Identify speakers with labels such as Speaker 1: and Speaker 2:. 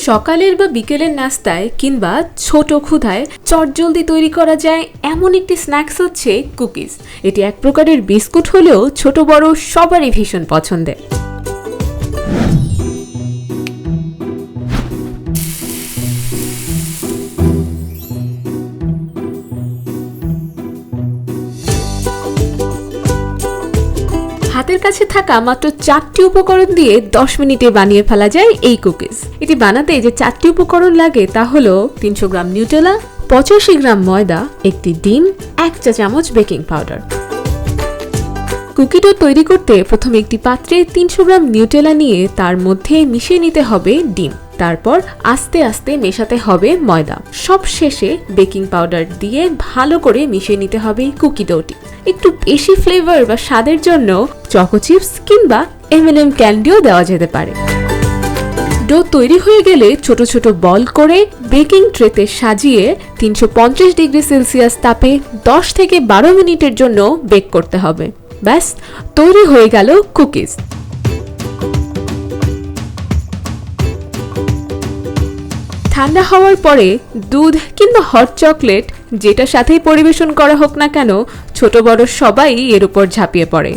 Speaker 1: সকালের বা বিকেলের নাস্তায় কিংবা ছোট ক্ষুধায় চটজলদি তৈরি করা যায় এমন একটি স্ন্যাক্স হচ্ছে কুকিজ। এটি এক প্রকারের বিস্কুট হলেও ছোট বড় সবারই ভীষণ পছন্দের। হাতের কাছে থাকা মাত্র 4টি উপকরণ দিয়ে 10 মিনিটে বানিয়ে ফেলা যায় এই কুকিজ। এটি বানাতে যে 4টি উপকরণ লাগে তা হলো 300 গ্রাম নিউটেলা, 85 গ্রাম ময়দা, একটি ডিম, 1 চা চামচ বেকিং পাউডার। কুকি ডো তৈরি করতে প্রথমে একটি পাত্রে 300 গ্রাম নিউটেলা নিয়ে তার মধ্যে মিশিয়ে নিতে হবে ডিম। তারপর আস্তে আস্তে মেশাতে হবে ময়দা। সব শেষে বেকিং পাউডার দিয়ে ভালো করে মিশিয়ে নিতে হবে কুকি ডোটি। একটু বেশি ফ্লেভার বা স্বাদের জন্য চকো চিপস কিংবা M&M ক্যান্ডিও দেওয়া যেতে পারে। ডো তৈরি হয়ে গেলে ছোট ছোট বল করে বেকিং ট্রেতে সাজিয়ে 350 ডিগ্রি সেলসিয়াস তাপে 10 থেকে 12 মিনিটের জন্য বেক করতে হবে। ব্যাস, তৈরি হয়ে গেল কুকিজ। ঠান্ডা হওয়ার পরে দুধ কিংবা হট চকলেট যেটা সাথেই পরিবেশন করা হোক না কেন, ছোট বড় সবাই এর উপর ঝাঁপিয়ে পড়ে।